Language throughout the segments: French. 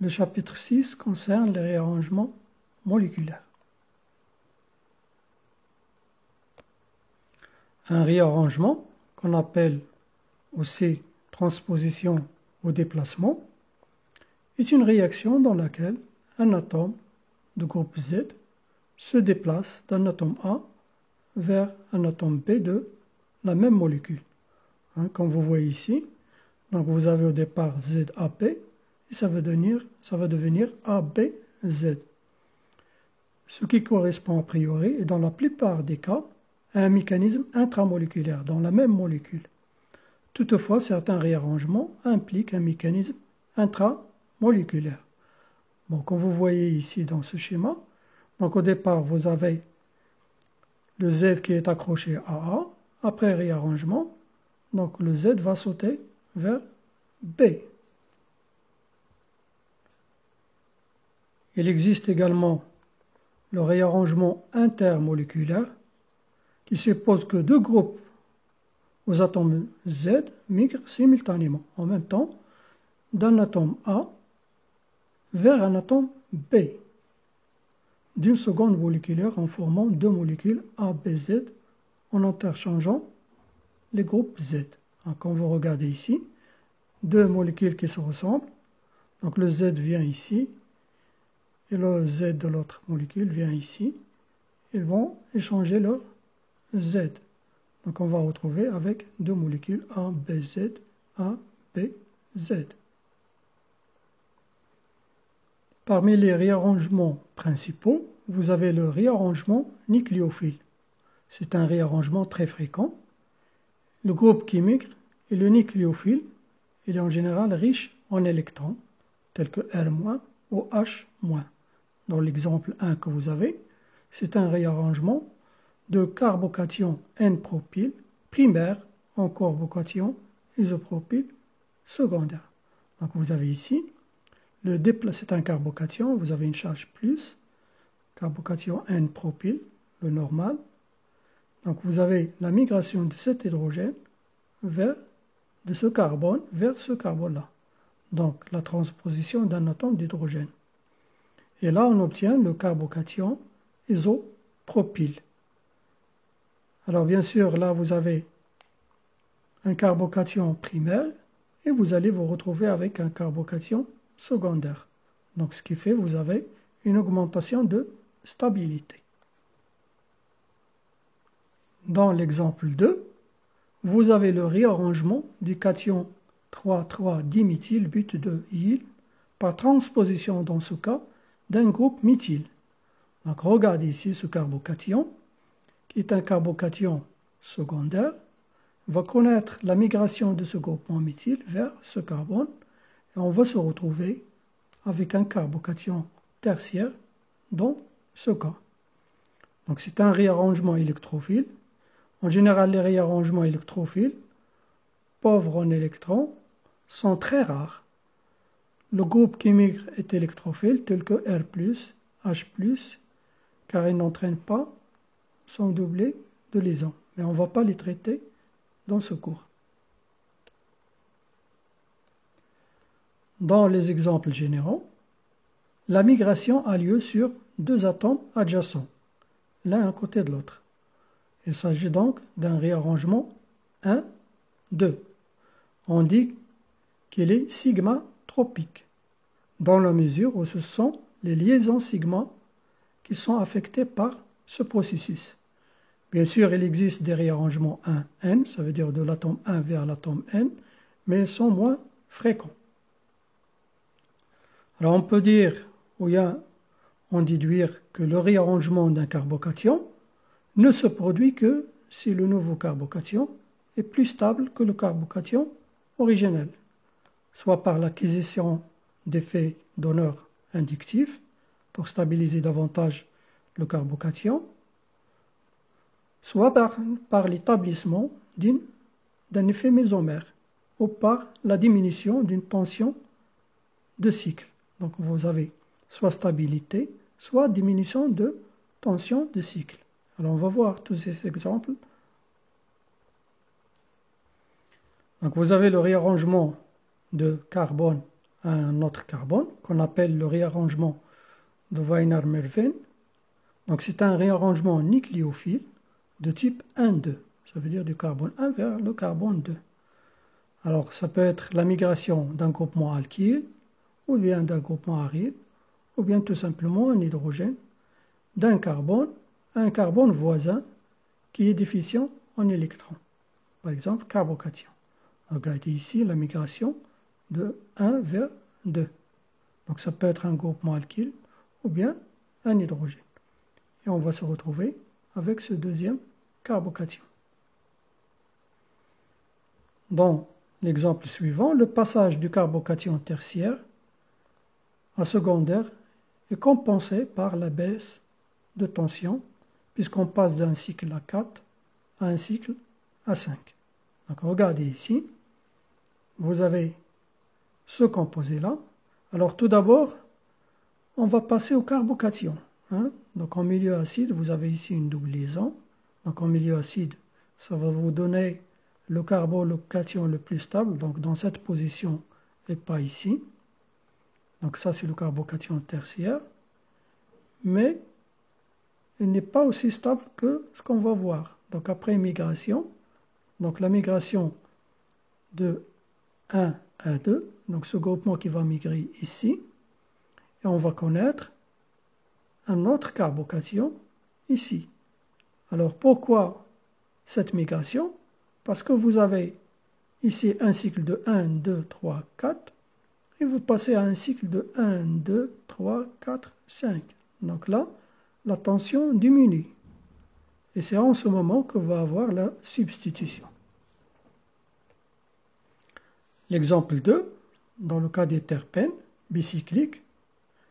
Le chapitre 6 concerne les réarrangements moléculaires. Un réarrangement, qu'on appelle aussi transposition ou déplacement, est une réaction dans laquelle un atome de groupe Z se déplace d'un atome A vers un atome B de la même molécule. Comme vous voyez ici, donc vous avez au départ ZAP et ça va devenir ABZ. Ce qui correspond a priori, et dans la plupart des cas, à un mécanisme intramoléculaire dans la même molécule. Toutefois, certains réarrangements impliquent un mécanisme intramoléculaire. Bon, comme vous voyez ici dans ce schéma, donc au départ, vous avez le Z qui est accroché à A. Après réarrangement, donc le Z va sauter vers B. Il existe également le réarrangement intermoléculaire qui suppose que deux groupes aux atomes Z migrent simultanément, en même temps, d'un atome A vers un atome B, d'une seconde moléculaire en formant deux molécules ABZ en interchangeant les groupes Z. Quand vous regardez ici, deux molécules qui se ressemblent, donc le Z vient ici, et le Z de l'autre molécule vient ici, ils vont échanger leur Z. Donc on va retrouver avec deux molécules ABZ, ABZ. Parmi les réarrangements principaux, vous avez le réarrangement nucléophile. C'est un réarrangement très fréquent. Le groupe qui migre est le nucléophile. Il est en général riche en électrons, tels que R- ou H-. Dans l'exemple 1 que vous avez, c'est un réarrangement de carbocation N-propyle primaire en carbocation isopropyle secondaire. Donc vous avez ici, c'est un carbocation, vous avez une charge plus, carbocation N-propyle, le normal. Donc vous avez la migration de cet hydrogène de ce carbone vers ce carbone-là. Donc la transposition d'un atome d'hydrogène. Et là on obtient le carbocation isopropyle. Alors bien sûr, là vous avez un carbocation primaire et vous allez vous retrouver avec un carbocation secondaire. Donc ce qui fait que vous avez une augmentation de stabilité. Dans l'exemple 2, vous avez le réarrangement du cation 3,3-diméthylbutadiène par transposition dans ce cas d'un groupe méthyle. Donc regardez ici ce carbocation qui est un carbocation secondaire, va connaître la migration de ce groupement méthyle vers ce carbone et on va se retrouver avec un carbocation tertiaire dans ce cas. Donc c'est un réarrangement électrophile. En général, les réarrangements électrophiles, pauvres en électrons, sont très rares. Le groupe qui migre est électrophile, tel que R+, H+, car il n'entraîne pas son doublet de liaison. Mais on ne va pas les traiter dans ce cours. Dans les exemples généraux, la migration a lieu sur deux atomes adjacents, l'un à côté de l'autre. Il s'agit donc d'un réarrangement 1,2. On dit qu'il est sigma-tropique, dans la mesure où ce sont les liaisons sigma qui sont affectées par ce processus. Bien sûr, il existe des réarrangements 1N, ça veut dire de l'atome 1 vers l'atome N, mais ils sont moins fréquents. Alors on peut dire, ou bien on déduire que le réarrangement d'un carbocation ne se produit que si le nouveau carbocation est plus stable que le carbocation originel, soit par l'acquisition d'effets donneurs inductifs pour stabiliser davantage le carbocation, soit par l'établissement d'un effet mésomère ou par la diminution d'une tension de cycle. Donc vous avez soit stabilité, soit diminution de tension de cycle. Alors on va voir tous ces exemples. Donc vous avez le réarrangement de carbone à un autre carbone qu'on appelle le réarrangement de Wiener-Merven. Donc c'est un réarrangement nucléophile de type 1,2. Ça veut dire du carbone 1 vers le carbone 2. Alors ça peut être la migration d'un groupement alkyle, ou bien d'un groupement aride, ou bien tout simplement un hydrogène d'un carbone à un carbone voisin qui est déficient en électrons. Par exemple, carbocation. Regardez ici la migration de 1 vers 2. Donc ça peut être un groupement alkyle ou bien un hydrogène. Et on va se retrouver avec ce deuxième carbocation. Dans l'exemple suivant, le passage du carbocation tertiaire à secondaire est compensé par la baisse de tension puisqu'on passe d'un cycle à 4 à un cycle à 5. Donc regardez ici, vous avez ce composé-là. Alors tout d'abord, on va passer au carbocation. Donc en milieu acide, vous avez ici une double liaison. Donc en milieu acide, ça va vous donner le carbocation le plus stable, donc dans cette position et pas ici. Donc ça c'est le carbocation tertiaire. Mais il n'est pas aussi stable que ce qu'on va voir. Donc après migration, donc la migration de 1 à 2, donc ce groupement qui va migrer ici, et on va connaître un autre carbocation ici. Alors pourquoi cette migration? Parce que vous avez ici un cycle de 1, 2, 3, 4, et vous passez à un cycle de 1, 2, 3, 4, 5. Donc là, la tension diminue. Et c'est en ce moment que va avoir la substitution. L'exemple 2, dans le cas des terpènes bicycliques,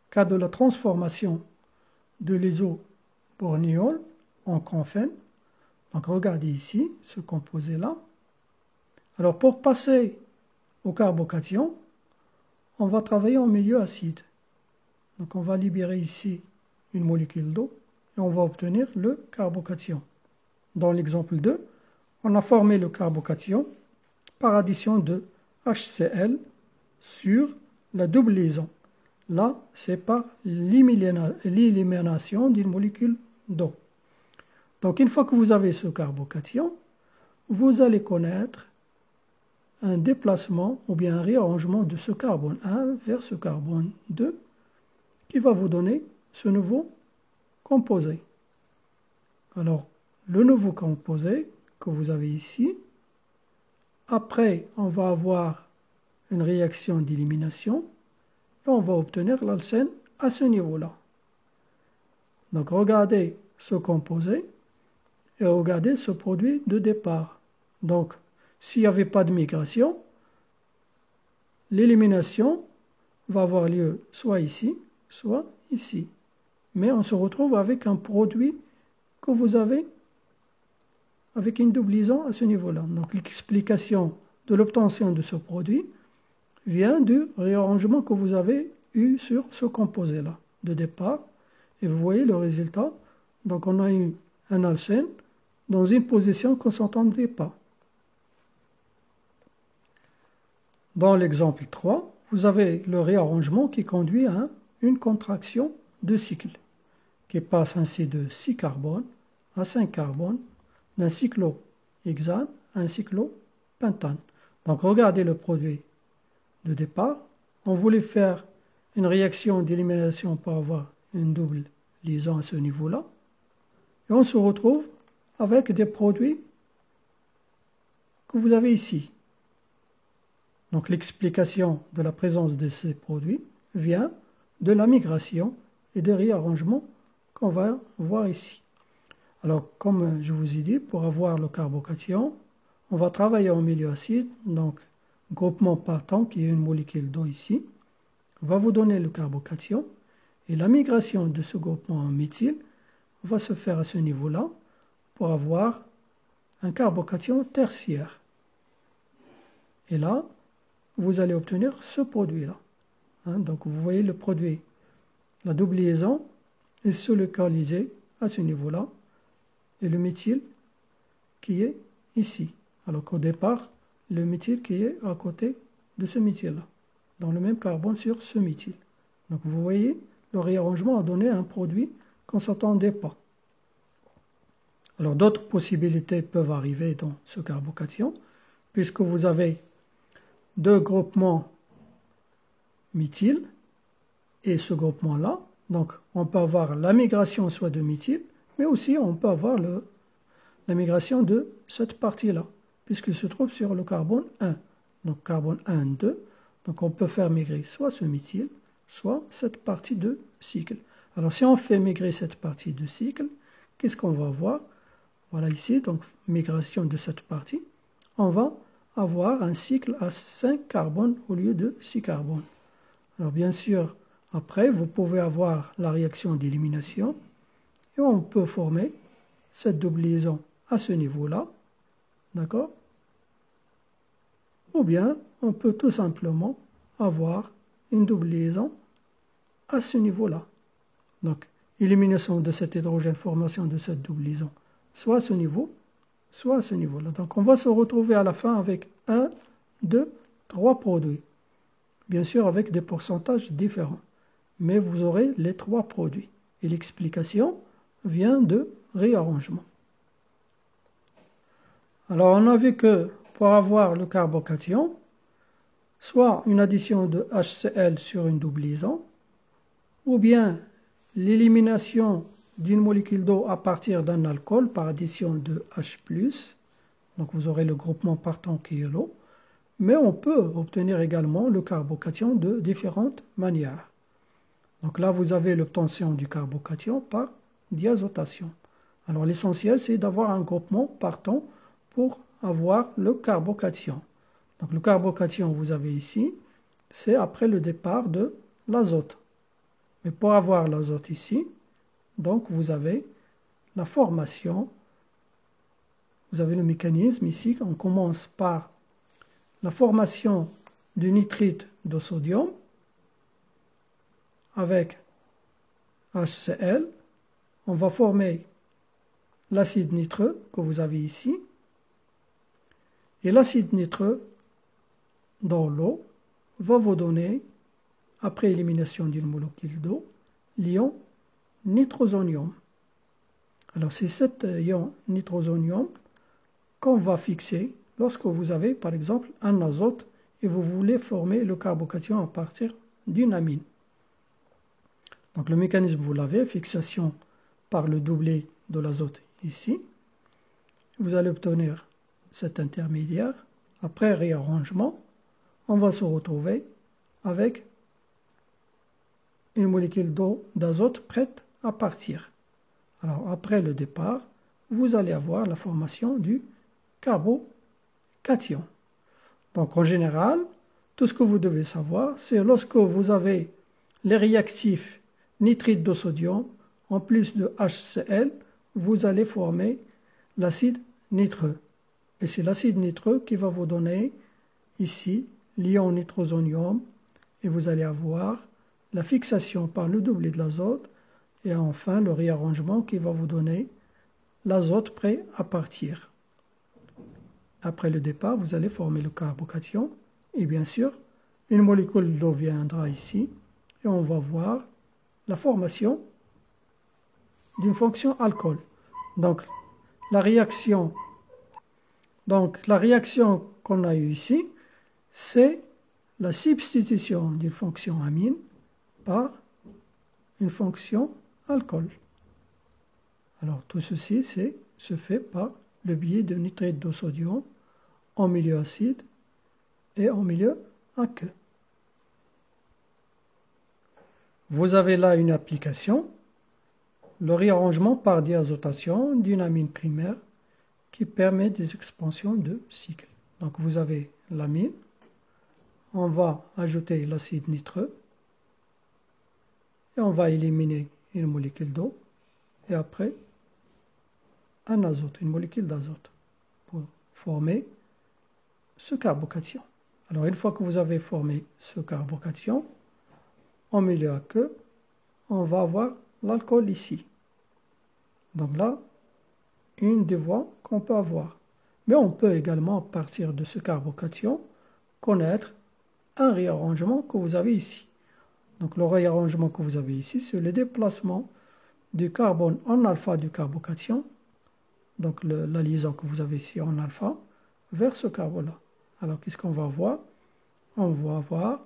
cas de la transformation de l'isobornéol en camphène. Donc regardez ici ce composé-là. Alors pour passer au carbocation, on va travailler en milieu acide. Donc on va libérer ici une molécule d'eau et on va obtenir le carbocation. Dans l'exemple 2, on a formé le carbocation par addition de HCl sur la double liaison. Là, c'est par l'élimination d'une molécule d'eau. Donc une fois que vous avez ce carbocation, vous allez connaître un déplacement ou bien un réarrangement de ce carbone 1 vers ce carbone 2 qui va vous donner ce nouveau composé. Alors, le nouveau composé que vous avez ici, après, on va avoir une réaction d'élimination et on va obtenir l'alcène à ce niveau-là. Donc, regardez ce composé et regardez ce produit de départ. Donc, s'il n'y avait pas de migration, l'élimination va avoir lieu soit ici, soit ici. Mais on se retrouve avec un produit que vous avez avec une double liaison à ce niveau-là. Donc l'explication de l'obtention de ce produit vient du réarrangement que vous avez eu sur ce composé-là de départ. Et vous voyez le résultat. Donc on a eu un alcène dans une position qu'on ne s'entendait pas. Dans l'exemple 3, vous avez le réarrangement qui conduit à une contraction de cycle, qui passe ainsi de 6 carbones à 5 carbones, d'un cyclohexane à un cyclopentane. Donc regardez le produit de départ. On voulait faire une réaction d'élimination pour avoir une double liaison à ce niveau-là. Et on se retrouve avec des produits que vous avez ici. Donc l'explication de la présence de ces produits vient de la migration et des réarrangements qu'on va voir ici. Alors comme je vous ai dit, pour avoir le carbocation, on va travailler en milieu acide, donc groupement partant qui est une molécule d'eau ici, va vous donner le carbocation et la migration de ce groupement en méthyle va se faire à ce niveau-là pour avoir un carbocation tertiaire. Et là, vous allez obtenir ce produit-là. Donc vous voyez le produit, la double liaison est localisée à ce niveau-là et le méthyle qui est ici. Alors qu'au départ, le méthyle qui est à côté de ce méthyle-là. dans le même carbone sur ce méthyle. Donc vous voyez, le réarrangement a donné un produit qu'on ne s'attendait pas. Alors d'autres possibilités peuvent arriver dans ce carbocation, puisque vous avez deux groupements méthyle et ce groupement-là. Donc on peut avoir la migration soit de méthyle, mais aussi on peut avoir la migration de cette partie-là, puisqu'il se trouve sur le carbone 1. Donc carbone 1, 2. Donc on peut faire migrer soit ce méthyle, soit cette partie de cycle. Alors si on fait migrer cette partie de cycle, qu'est-ce qu'on va voir? Voilà ici, donc migration de cette partie. On va avoir un cycle à 5 carbones au lieu de 6 carbones. Alors bien sûr, après, vous pouvez avoir la réaction d'élimination et on peut former cette double liaison à ce niveau-là, d'accord? Ou bien, on peut tout simplement avoir une double liaison à ce niveau-là. Donc, élimination de cet hydrogène, formation de cette double liaison, soit à ce niveau, soit à ce niveau-là. Donc, on va se retrouver à la fin avec 1, 2, 3 produits. Bien sûr, avec des pourcentages différents. Mais vous aurez les 3 produits. Et l'explication vient de réarrangement. Alors, on a vu que pour avoir le carbocation, soit une addition de HCl sur une double liaison, ou bien l'élimination d'une molécule d'eau à partir d'un alcool par addition de H+, donc vous aurez le groupement partant qui est l'eau, mais on peut obtenir également le carbocation de différentes manières. Donc là, vous avez l'obtention du carbocation par diazotation. Alors l'essentiel, c'est d'avoir un groupement partant pour avoir le carbocation. Donc le carbocation, vous avez ici, c'est après le départ de l'azote. Mais pour avoir l'azote ici, donc vous avez la formation, vous avez le mécanisme ici, on commence par la formation du nitrite de sodium avec HCl, on va former l'acide nitreux que vous avez ici, et l'acide nitreux dans l'eau va vous donner, après élimination d'une molécule d'eau, l'ion nitrosonium. Alors c'est cet ion nitrosonium qu'on va fixer lorsque vous avez par exemple un azote et vous voulez former le carbocation à partir d'une amine. Donc le mécanisme vous l'avez, fixation par le doublé de l'azote ici. Vous allez obtenir cet intermédiaire. Après réarrangement, on va se retrouver avec une molécule d'eau d'azote prête à partir. Alors après le départ, vous allez avoir la formation du carbocation. Donc en général, tout ce que vous devez savoir, c'est lorsque vous avez les réactifs nitrite de sodium, en plus de HCl, vous allez former l'acide nitreux. Et c'est l'acide nitreux qui va vous donner ici l'ion nitrosonium et vous allez avoir la fixation par le doublé de l'azote et enfin le réarrangement qui va vous donner l'azote prêt à partir. Après le départ, vous allez former le carbocation et bien sûr, une molécule d'eau viendra ici et on va voir la formation d'une fonction alcool. Donc la réaction qu'on a eue ici, c'est la substitution d'une fonction amine par une fonction alcool. Alors tout ceci se fait par le biais de nitrite de sodium en milieu acide et en milieu aqueux. Vous avez là une application, le réarrangement par diazotation d'une amine primaire qui permet des expansions de cycle. Donc vous avez l'amine, on va ajouter l'acide nitreux et on va éliminer une molécule d'eau et après un azote, une molécule d'azote pour former ce carbocation. Alors une fois que vous avez formé ce carbocation, en milieu aqueux, on va avoir l'alcool ici. Donc là, une des voies qu'on peut avoir. Mais on peut également, à partir de ce carbocation, connaître un réarrangement que vous avez ici. Donc le réarrangement que vous avez ici, c'est le déplacement du carbone en alpha du carbocation, donc la liaison que vous avez ici en alpha, vers ce carbone-là. Alors qu'est-ce qu'on va voir? On va voir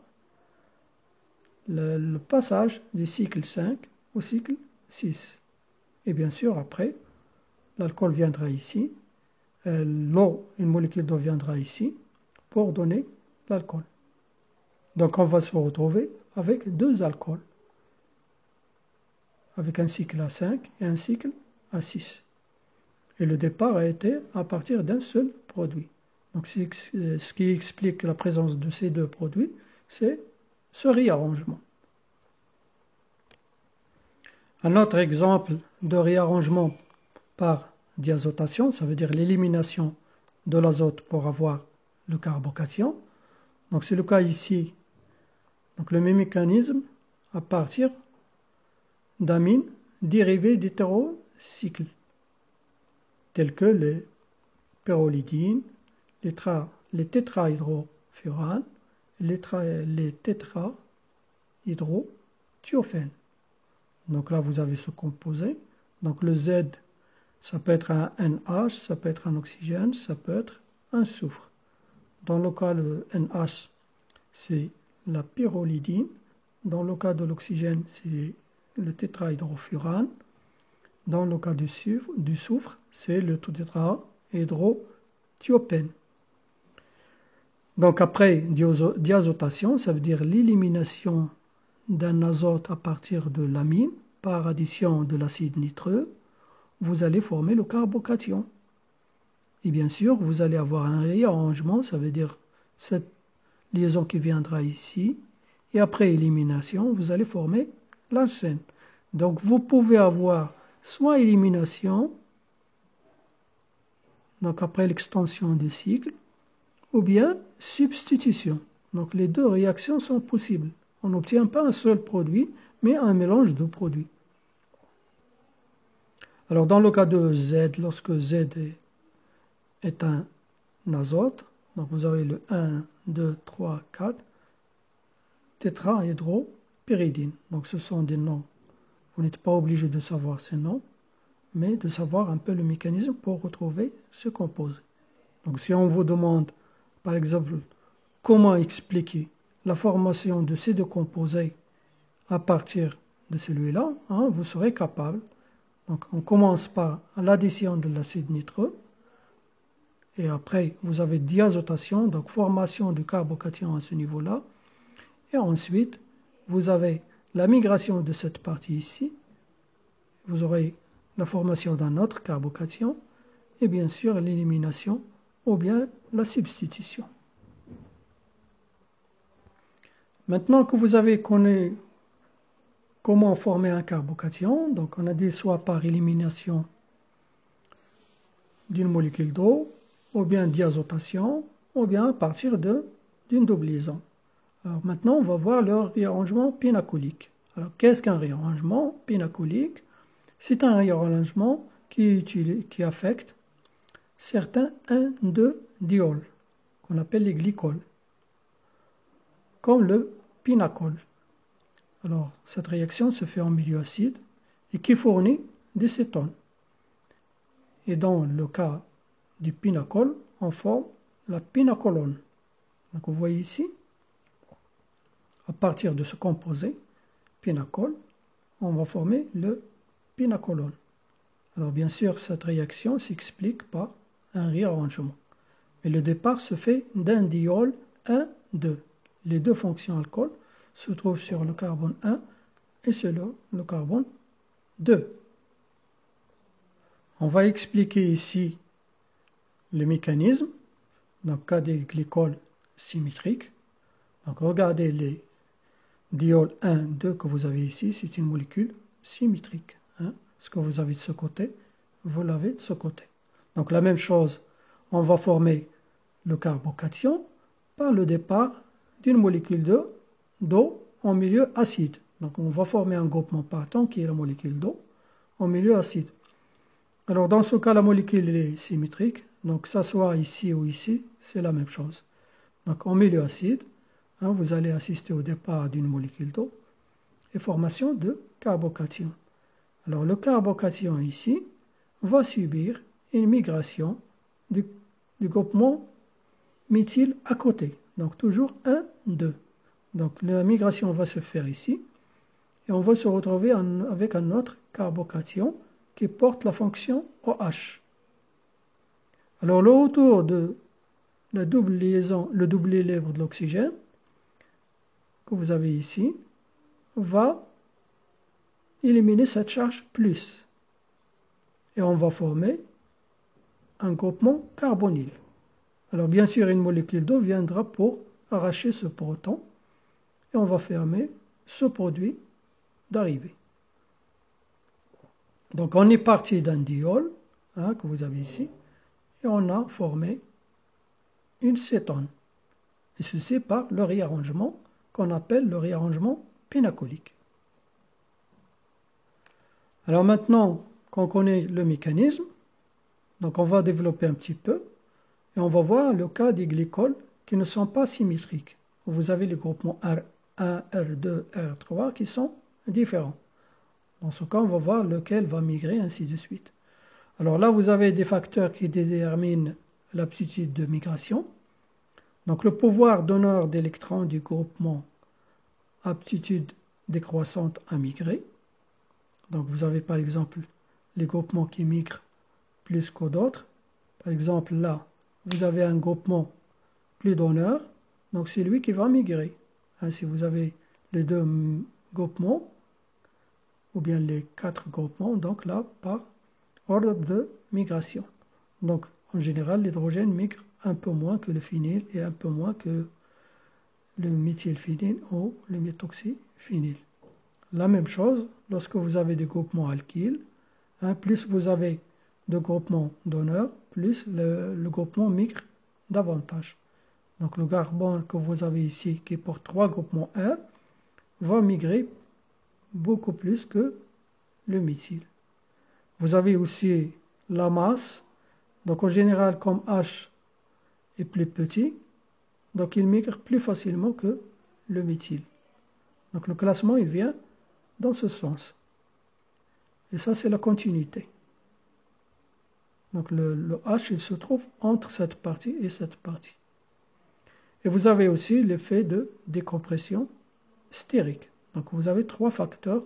le passage du cycle 5 au cycle 6. Et bien sûr, après, l'alcool viendra ici, l'eau, une molécule d'eau viendra ici pour donner l'alcool. Donc on va se retrouver avec deux alcools, avec un cycle à 5 et un cycle à 6. Et le départ a été à partir d'un seul produit. Donc ce qui explique la présence de ces deux produits, c'est ce réarrangement. Un autre exemple de réarrangement par diazotation, ça veut dire l'élimination de l'azote pour avoir le carbocation. Donc c'est le cas ici. Donc le même mécanisme à partir d'amines dérivées d'hétérocycles, tels que les pyrrolidines, les tétrahydrofuranes, les tétrahydrothiophènes. Donc là, vous avez ce composé. Donc le Z, ça peut être un NH, ça peut être un oxygène, ça peut être un soufre. Dans le cas de NH, c'est la pyrrolidine. Dans le cas de l'oxygène, c'est le tétrahydrofurane. Dans le cas du soufre, c'est le tétrahydrothiophène. Donc après diazotation, ça veut dire l'élimination d'un azote à partir de l'amine par addition de l'acide nitreux, vous allez former le carbocation. Et bien sûr, vous allez avoir un réarrangement, ça veut dire cette liaison qui viendra ici, et après élimination, vous allez former l'arsène. Donc vous pouvez avoir soit élimination, donc après l'extension du cycle, ou bien substitution. Donc les deux réactions sont possibles. On n'obtient pas un seul produit, mais un mélange de produits. Alors dans le cas de Z, lorsque Z est un azote, donc vous avez le 1, 2, 3, 4, tétrahydropyridine. Donc ce sont des noms. Vous n'êtes pas obligé de savoir ces noms, mais de savoir un peu le mécanisme pour retrouver ce composé. Donc si on vous demande, par exemple, comment expliquer la formation de ces deux composés à partir de celui-là, vous serez capable. Donc on commence par l'addition de l'acide nitreux, et après vous avez diazotation, donc formation du carbocation à ce niveau-là, et ensuite vous avez la migration de cette partie ici, vous aurez la formation d'un autre carbocation, et bien sûr l'élimination ou bien la substitution. Maintenant que vous avez connu comment former un carbocation, donc on a dit soit par élimination d'une molécule d'eau, ou bien diazotation, ou bien à partir d'une double liaison. Alors maintenant, on va voir le réarrangement pinacolique. Alors qu'est-ce qu'un réarrangement pinacolique? C'est un réarrangement qui affecte certains 1,2-diols, qu'on appelle les glycols, comme le pinacol. Alors, cette réaction se fait en milieu acide et qui fournit des cétones. Et dans le cas du pinacol, on forme la pinacolone. Donc, vous voyez ici, à partir de ce composé, pinacol, on va former le pinacolone. Alors, bien sûr, cette réaction s'explique par un réarrangement. Mais le départ se fait d'un diol 1,2. Les deux fonctions alcool se trouvent sur le carbone 1 et sur le carbone 2. On va expliquer ici le mécanisme dans le cas des glycols symétriques. Donc regardez les diols 1, 2 que vous avez ici, c'est une molécule symétrique. Ce que vous avez de ce côté, vous l'avez de ce côté. Donc la même chose, on va former le carbocation par le départ d'une molécule d'eau en milieu acide. Donc on va former un groupement partant qui est la molécule d'eau en milieu acide. Alors dans ce cas, la molécule est symétrique. Donc que ça soit ici ou ici, c'est la même chose. Donc en milieu acide, vous allez assister au départ d'une molécule d'eau et formation de carbocation. Alors le carbocation ici va subir une migration du groupement méthyle à côté. Donc toujours 1, 2. Donc la migration va se faire ici et on va se retrouver avec un autre carbocation qui porte la fonction OH. Alors le retour de la double liaison, le double libre de l'oxygène que vous avez ici va éliminer cette charge plus et on va former un groupement carbonyle. Alors bien sûr une molécule d'eau viendra pour arracher ce proton et on va fermer ce produit d'arrivée. Donc on est parti d'un diol que vous avez ici et on a formé une cétone. Et ceci par le réarrangement qu'on appelle le réarrangement pénacolique. Alors maintenant qu'on connaît le mécanisme, donc on va développer un petit peu et on va voir le cas des glycols qui ne sont pas symétriques. Vous avez les groupements R1, R2, R3 qui sont différents. Dans ce cas, on va voir lequel va migrer, ainsi de suite. Alors là, vous avez des facteurs qui déterminent l'aptitude de migration. Donc le pouvoir donneur d'électrons du groupement aptitude décroissante à migrer. Donc vous avez par exemple les groupements qui migrent plus que d'autres. Par exemple là, vous avez un groupement plus donneur, donc c'est lui qui va migrer. Si vous avez les deux groupements, ou bien les 4 groupements, donc là, par ordre de migration. Donc en général, l'hydrogène migre un peu moins que le phényl et un peu moins que le méthylphényl ou le méthoxyphényl. La même chose, lorsque vous avez des groupements alkyles, plus vous avez de groupements donneurs, plus le groupement migre davantage. Donc le carbone que vous avez ici, qui porte 3 groupements R, va migrer beaucoup plus que le méthyle. Vous avez aussi la masse, donc en général comme H est plus petit, donc il migre plus facilement que le méthyle. Donc le classement il vient dans ce sens. Et ça c'est la continuité. Donc le H il se trouve entre cette partie et cette partie. Et vous avez aussi l'effet de décompression stérique. Donc vous avez 3 facteurs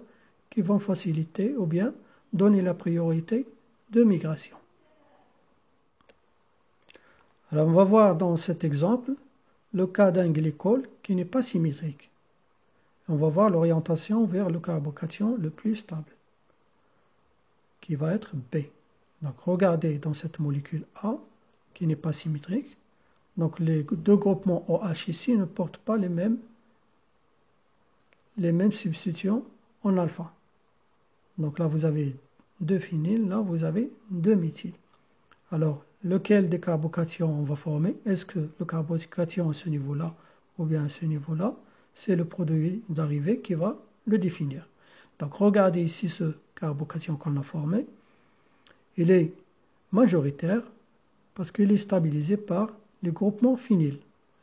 qui vont faciliter ou bien donner la priorité de migration. Alors on va voir dans cet exemple le cas d'un glycol qui n'est pas symétrique. On va voir l'orientation vers le carbocation le plus stable, qui va être B. Donc regardez dans cette molécule A qui n'est pas symétrique. Donc les deux groupements OH ici ne portent pas les mêmes substitutions en alpha. Donc là vous avez 2 phényls, là vous avez 2 méthyl. Alors lequel des carbocations on va former? Est-ce que le carbocation à ce niveau-là ou bien à ce niveau-là? C'est le produit d'arrivée qui va le définir. Donc regardez ici ce carbocation qu'on a formé. Il est majoritaire parce qu'il est stabilisé par le groupement phényl.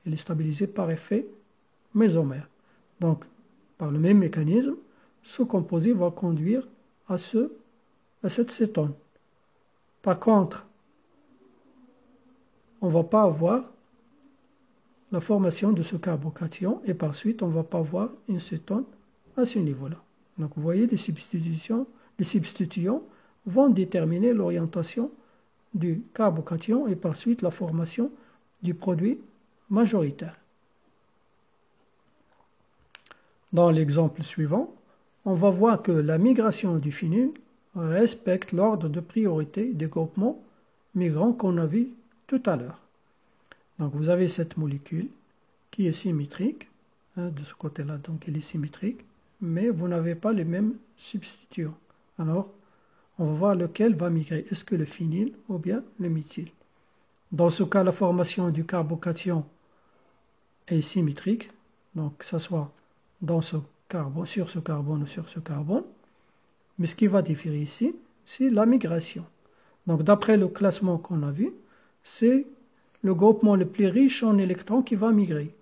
Il est stabilisé par effet mésomère. Donc par le même mécanisme, ce composé va conduire à cette cétone. Par contre, on ne va pas avoir la formation de ce carbocation et par suite, on ne va pas avoir une cétone à ce niveau-là. Donc vous voyez, les substitutions vont déterminer l'orientation du carbocation et par suite la formation du produit majoritaire. Dans l'exemple suivant, on va voir que la migration du phényl respecte l'ordre de priorité des groupements migrants qu'on a vu tout à l'heure. Donc vous avez cette molécule qui est symétrique, de ce côté-là, donc elle est symétrique, mais vous n'avez pas les mêmes substituants. Alors, on va voir lequel va migrer, est-ce que le phényl ou bien le méthyle. Dans ce cas, la formation du carbocation est symétrique, donc que ce soit dans ce carbone, sur ce carbone ou sur ce carbone. Mais ce qui va différer ici, c'est la migration. Donc d'après le classement qu'on a vu, c'est le groupement le plus riche en électrons qui va migrer.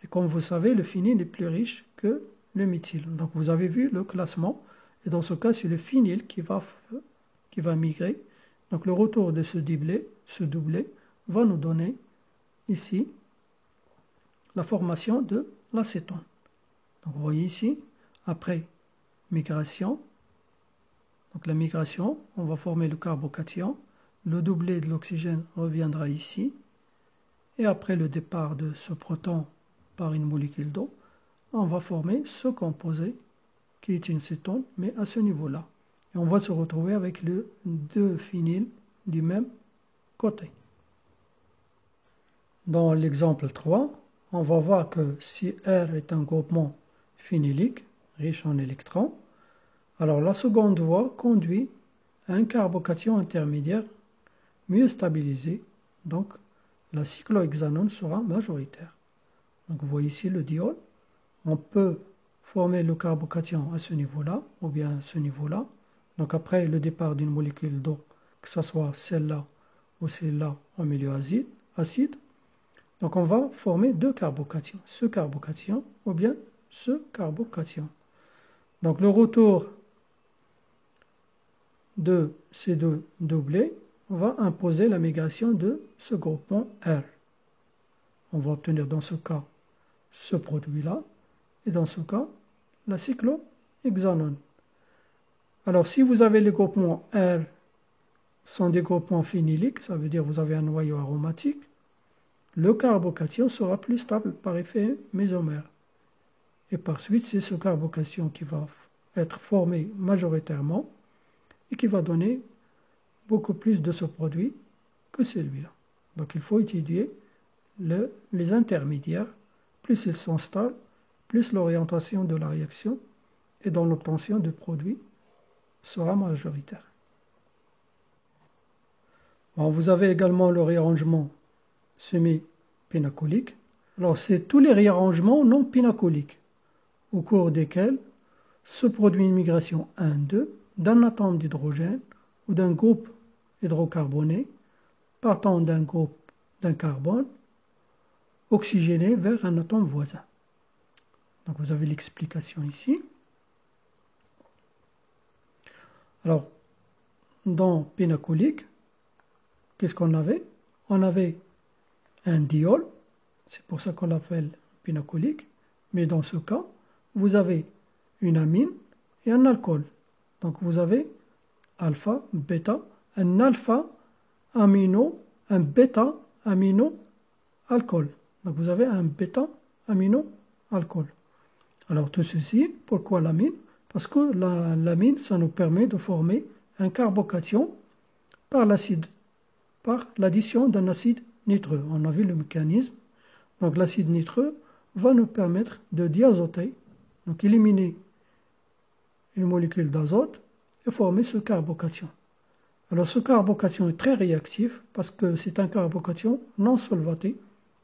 Et comme vous savez, le phényl est plus riche que le méthyle. Donc vous avez vu le classement. Et dans ce cas, c'est le phényl qui va migrer. Donc le retour de ce doublet va nous donner ici la formation de l'acétone. Donc vous voyez ici, après migration, donc la migration, on va former le carbocation, le doublet de l'oxygène reviendra ici, et après le départ de ce proton par une molécule d'eau, on va former ce composé qui est une cétone, mais à ce niveau-là. Et on va se retrouver avec le 2-phényl du même côté. Dans l'exemple 3, on va voir que si R est un groupement phénylique, riche en électrons, alors la seconde voie conduit à un carbocation intermédiaire mieux stabilisé, donc la cyclohexanone sera majoritaire. Donc vous voyez ici le diol, on peut former le carbocation à ce niveau-là, ou bien à ce niveau-là. Donc après le départ d'une molécule d'eau, que ce soit celle-là ou celle-là en milieu acide, donc on va former deux carbocations, ce carbocation ou bien ce carbocation. Donc le retour de ces deux doublets va imposer la migration de ce groupement R. On va obtenir dans ce cas ce produit-là, et dans ce cas, la cyclohexanone. Alors si vous avez les groupements R sont des groupements phényliques, ça veut dire que vous avez un noyau aromatique, le carbocation sera plus stable par effet mésomère. Et par suite, c'est ce carbocation qui va être formé majoritairement et qui va donner beaucoup plus de ce produit que celui-là. Donc il faut étudier les intermédiaires, plus ils sont stables, plus l'orientation de la réaction et dans l'obtention de produits sera majoritaire. Bon, vous avez également le réarrangement semi-pinacolique. Alors c'est tous les réarrangements non pinacoliques au cours desquels se produit une migration 1,2 d'un atome d'hydrogène ou d'un groupe hydrocarboné partant d'un groupe d'un carbone oxygéné vers un atome voisin. Donc vous avez l'explication ici. Alors, dans pinacolique, qu'est-ce qu'on avait? On avait un diol, c'est pour ça qu'on l'appelle pinacolique, mais dans ce cas, vous avez une amine et un alcool. Donc vous avez alpha, bêta, un alpha amino, un bêta amino alcool. Donc vous avez un bêta amino alcool. Alors tout ceci, pourquoi l'amine? Parce que l'amine, ça nous permet de former un carbocation par l'addition d'un acide nitreux. On a vu le mécanisme. Donc l'acide nitreux va nous permettre de diazoter, donc éliminer une molécule d'azote et former ce carbocation. Alors ce carbocation est très réactif parce que c'est un carbocation non solvaté,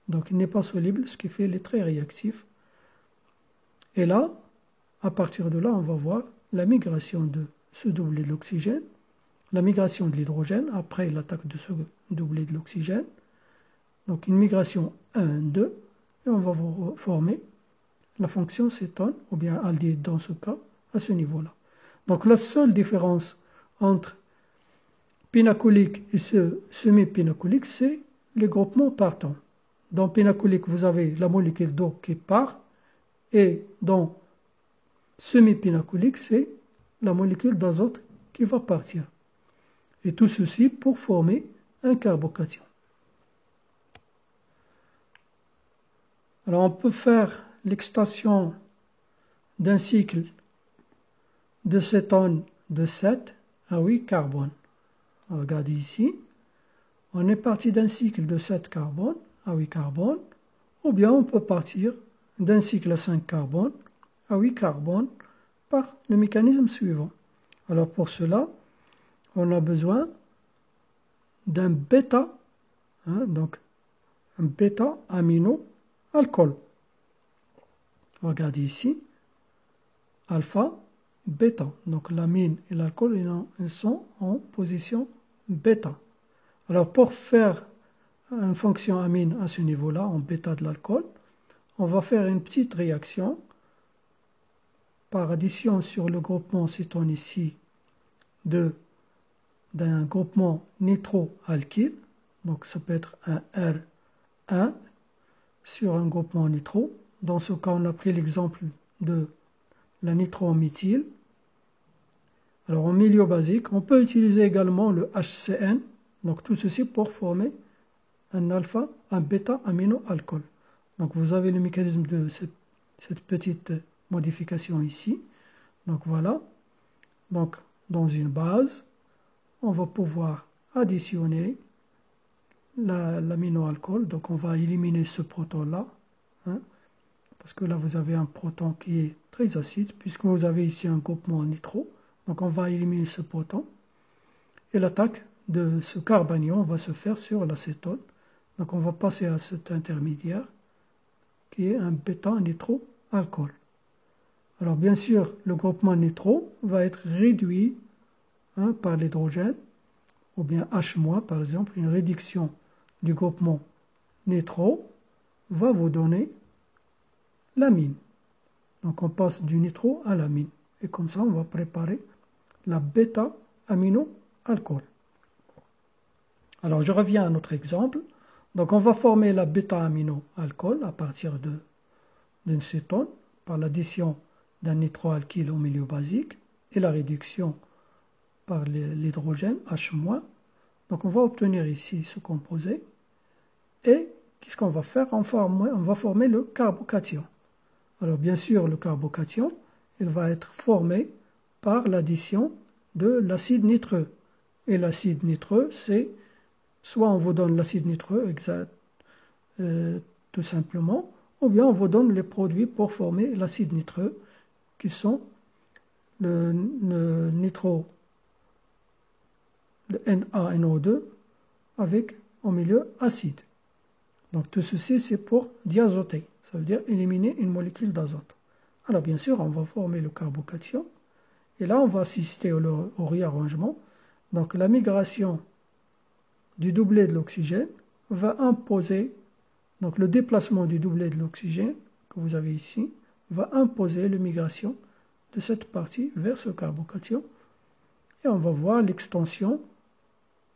donc il n'est pas soluble, ce qui fait qu'il est très réactif. Et là, à partir de là, on va voir la migration de ce doublet de l'oxygène, la migration de l'hydrogène après l'attaque de ce doublet de l'oxygène. Donc une migration 1,2 et on va former la fonction cétone ou bien aldéhyde dans ce cas à ce niveau-là. Donc la seule différence entre pinacolique et ce semi-pinacolique, c'est les groupements partants. Dans pinacolique, vous avez la molécule d'eau qui part et dans semi-pinacolique, c'est la molécule d'azote qui va partir. Et tout ceci pour former un carbocation. Alors on peut faire l'extension d'un cycle de cétone de 7 à 8 carbone. Regardez ici, on est parti d'un cycle de 7 carbone à 8 carbone, ou bien on peut partir d'un cycle à 5 carbone à 8 carbone par le mécanisme suivant. Alors pour cela, on a besoin d'un bêta, donc un bêta amino alcool. Regardez ici, alpha, bêta. Donc l'amine et l'alcool ils sont en position bêta. Alors pour faire une fonction amine à ce niveau-là, en bêta de l'alcool, on va faire une petite réaction par addition sur le groupement cétone ici d'un groupement nitroalkyle. Donc ça peut être un R1 sur un groupement nitro. Dans ce cas, on a pris l'exemple de la nitrométhyle. Alors en milieu basique, on peut utiliser également le HCN. Donc tout ceci pour former un bêta-aminoalcool. Donc vous avez le mécanisme de cette petite modification ici. Donc voilà. Donc dans une base, on va pouvoir additionner l'aminoalcool. Donc on va éliminer ce proton-là. Hein, parce que là vous avez un proton qui est très acide, puisque vous avez ici un groupement nitro. Donc on va éliminer ce proton. Et l'attaque de ce carbanion va se faire sur l'acétone. Donc on va passer à cet intermédiaire qui est un bêta-nitro-alcool. Alors bien sûr, le groupement nitro va être réduit par l'hydrogène, ou bien H- par exemple, une réduction du groupement nitro va vous donner l'amine. Donc on passe du nitro à l'amine. Et comme ça, on va préparer la bêta-amino-alcool. Alors je reviens à notre exemple. Donc on va former la bêta-amino-alcool à partir d'une cétone par l'addition d'un nitroalkyle au milieu basique et la réduction par l'hydrogène H-. Donc on va obtenir ici ce composé. Et qu'est-ce qu'on va faire? On va former le carbocation. Alors bien sûr, le carbocation, il va être formé par l'addition de l'acide nitreux. Et l'acide nitreux, c'est soit on vous donne l'acide nitreux exact, tout simplement, ou bien on vous donne les produits pour former l'acide nitreux, qui sont le NaNO2 avec en milieu acide. Donc tout ceci c'est pour diazoter, ça veut dire éliminer une molécule d'azote. Alors bien sûr on va former le carbocation et là on va assister au réarrangement. Donc la migration du doublet de l'oxygène va imposer, donc le déplacement du doublet de l'oxygène que vous avez ici va imposer la migration de cette partie vers ce carbocation et on va voir l'extension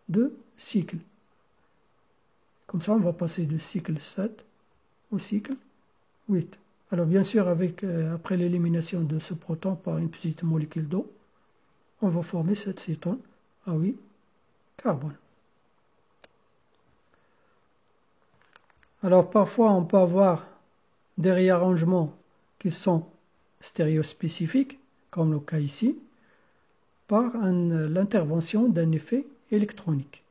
de cycle. Comme ça, on va passer du cycle 7 au cycle 8. Alors bien sûr, après l'élimination de ce proton par une petite molécule d'eau, on va former cette cétone à 8 carbone. Alors parfois, on peut avoir des réarrangements qui sont stéréospécifiques, comme le cas ici, par l'intervention d'un effet électronique.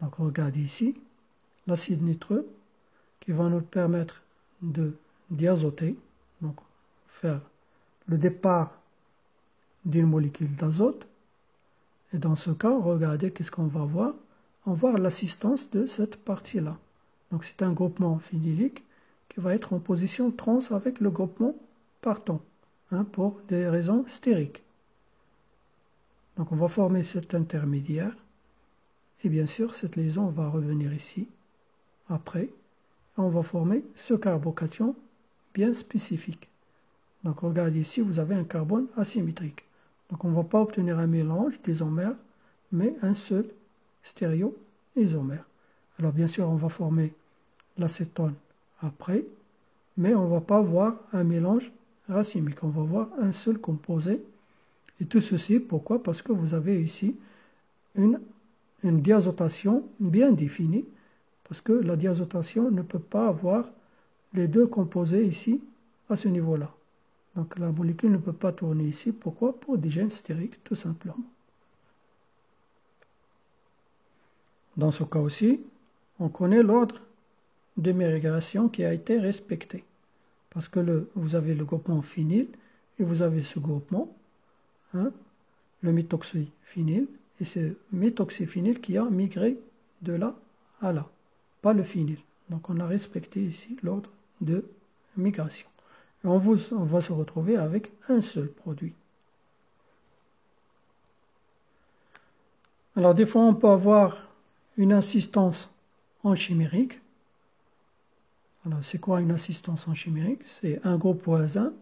Donc regardez ici, l'acide nitreux qui va nous permettre de diazoter, donc faire le départ d'une molécule d'azote. Et dans ce cas, regardez qu'est-ce qu'on va voir. On va voir l'assistance de cette partie-là. Donc c'est un groupement phénylique qui va être en position trans avec le groupement partant, pour des raisons stériques. Donc on va former cet intermédiaire. Et bien sûr, cette liaison va revenir ici, après. Et on va former ce carbocation bien spécifique. Donc regardez ici, vous avez un carbone asymétrique. Donc on ne va pas obtenir un mélange d'isomères, mais un seul stéréoisomère. Alors bien sûr, on va former l'acétone après, mais on ne va pas voir un mélange racémique. On va voir un seul composé. Et tout ceci, pourquoi? Parce que vous avez ici une diazotation bien définie, parce que la diazotation ne peut pas avoir les deux composés ici à ce niveau-là. Donc la molécule ne peut pas tourner ici. Pourquoi? Pour des gènes stériques, tout simplement. Dans ce cas aussi, on connaît l'ordre de migration qui a été respecté. Parce que vous avez le groupement phényl et vous avez ce groupement, le méthoxyphényl, et c'est méthoxyphényl qui a migré de là à là, pas le phényl. Donc on a respecté ici l'ordre de migration. Et on va se retrouver avec un seul produit. Alors des fois on peut avoir une insistance en chimérique. Alors, c'est quoi une assistance en chimérique? C'est un groupe voisin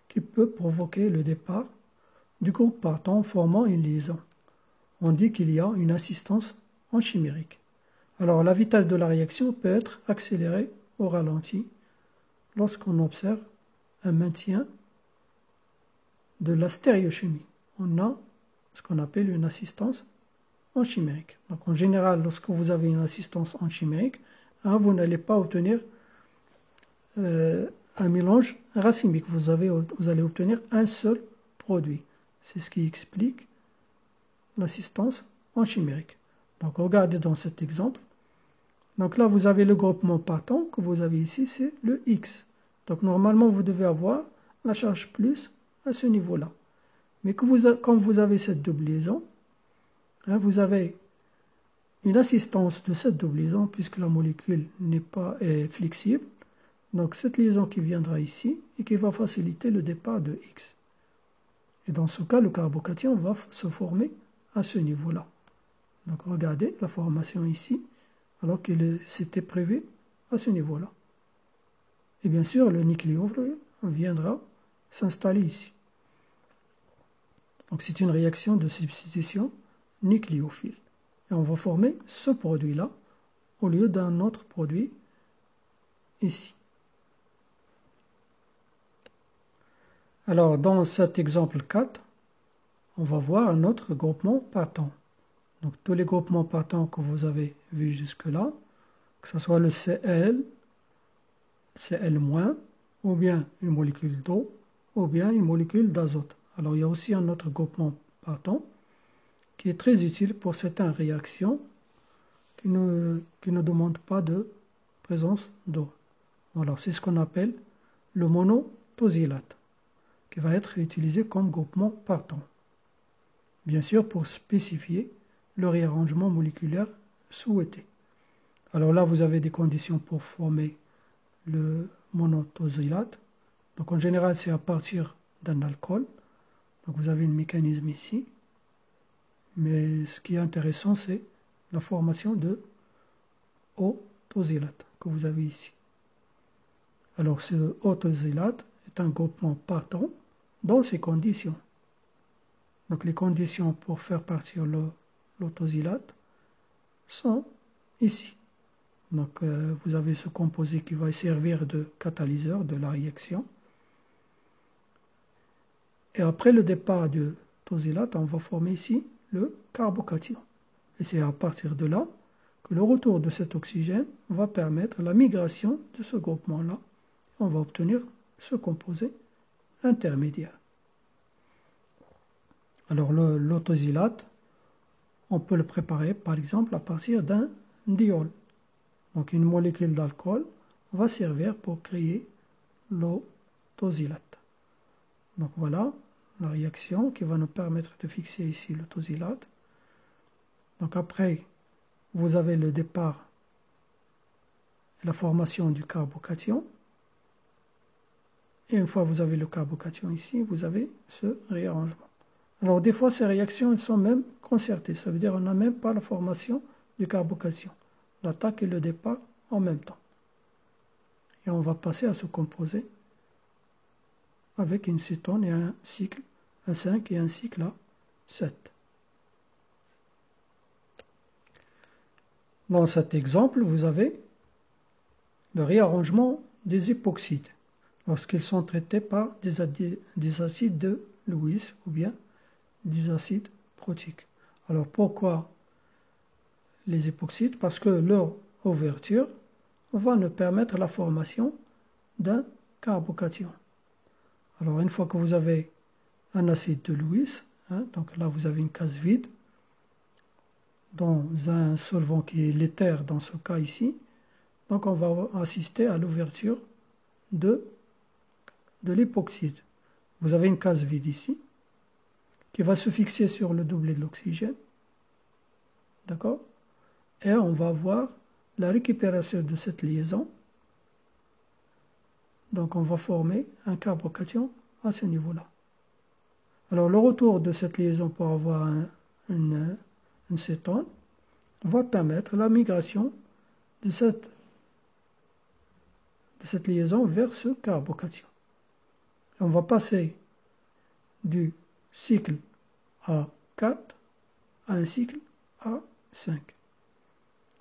qui peut provoquer le départ du groupe partant formant une liaison. On dit qu'il y a une assistance en chimérique. Alors, la vitesse de la réaction peut être accélérée au ralenti lorsqu'on observe un maintien de la stéréochimie. On a ce qu'on appelle une assistance en chimérique. Donc, en général, lorsque vous avez une assistance en chimérique, vous n'allez pas obtenir un mélange racimique. Vous allez obtenir un seul produit. C'est ce qui explique l'assistance en chimérique. Donc, regardez dans cet exemple. Donc là, vous avez le groupement partant que vous avez ici, c'est le X. Donc, normalement, vous devez avoir la charge plus à ce niveau-là. Mais comme vous avez cette double liaison, vous avez une assistance de cette double liaison puisque la molécule n'est pas flexible. Donc cette liaison qui viendra ici et qui va faciliter le départ de X. Et dans ce cas, le carbocation va se former à ce niveau-là. Donc regardez la formation ici, alors que c'était prévu à ce niveau-là. Et bien sûr, le nucléophile viendra s'installer ici. Donc c'est une réaction de substitution nucléophile. Et on va former ce produit-là au lieu d'un autre produit ici. Alors, dans cet exemple 4, on va voir un autre groupement partant. Donc, tous les groupements partants que vous avez vus jusque-là, que ce soit le Cl, Cl-, ou bien une molécule d'eau, ou bien une molécule d'azote. Alors, il y a aussi un autre groupement partant qui est très utile pour certaines réactions qui ne demandent pas de présence d'eau. Voilà, c'est ce qu'on appelle le monotosylate, qui va être utilisé comme groupement partant. Bien sûr, pour spécifier le réarrangement moléculaire souhaité. Alors là, vous avez des conditions pour former le monotosylate. Donc en général, c'est à partir d'un alcool. Donc vous avez un mécanisme ici. Mais ce qui est intéressant, c'est la formation de O-tosylate que vous avez ici. Alors ce O-tosylate est un groupement partant dans ces conditions. Donc les conditions pour faire partir l'otosylate sont ici. Donc vous avez ce composé qui va servir de catalyseur de la réaction. Et après le départ du tosylate, on va former ici le carbocation. Et c'est à partir de là que le retour de cet oxygène va permettre la migration de ce groupement-là. On va obtenir ce composé intermédiaire. Alors l'otosylate, on peut le préparer par exemple à partir d'un diol. Donc une molécule d'alcool va servir pour créer l'otosylate. Donc voilà la réaction qui va nous permettre de fixer ici l'otosylate. Donc après, vous avez le départ et la formation du carbocation. Et une fois que vous avez le carbocation ici, vous avez ce réarrangement. Alors des fois, ces réactions elles sont même concertées. Ça veut dire qu'on n'a même pas la formation du carbocation. L'attaque et le départ en même temps. Et on va passer à ce composé avec une cétone et un cycle à 5 et un cycle à 7. Dans cet exemple, vous avez le réarrangement des époxydes lorsqu'ils sont traités par des acides de Lewis ou bien des acides protiques. Alors pourquoi les époxydes? Parce que leur ouverture va nous permettre la formation d'un carbocation. Alors une fois que vous avez un acide de Lewis, donc là vous avez une case vide, dans un solvant qui est l'éther dans ce cas ici, donc on va assister à l'ouverture de l'époxyde. Vous avez une case vide ici, qui va se fixer sur le doublet de l'oxygène. D'accord? Et on va voir la récupération de cette liaison. Donc on va former un carbocation à ce niveau-là. Alors le retour de cette liaison pour avoir une cétone va permettre la migration de cette liaison vers ce carbocation. Et on va passer du cycle A4 à un cycle A5.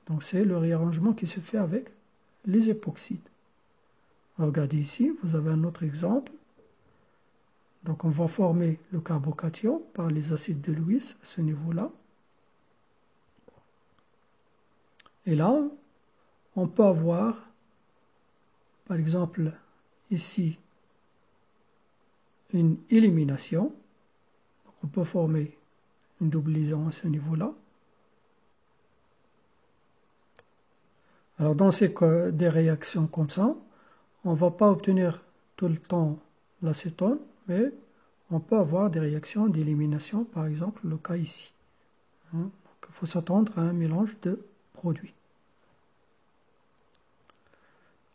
Donc c'est le réarrangement qui se fait avec les époxydes. Regardez ici, vous avez un autre exemple. Donc on va former le carbocation par les acides de Lewis à ce niveau-là. Et là, on peut avoir, par exemple, ici, une élimination. Donc on peut former une double liaison à ce niveau-là. Alors dans des réactions comme ça, on ne va pas obtenir tout le temps l'acétone, mais on peut avoir des réactions d'élimination, par exemple le cas ici. Donc il faut s'attendre à un mélange de produits.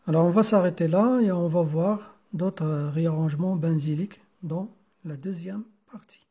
Alors on va s'arrêter là et on va voir d'autres réarrangements benzyliques dans la deuxième partie.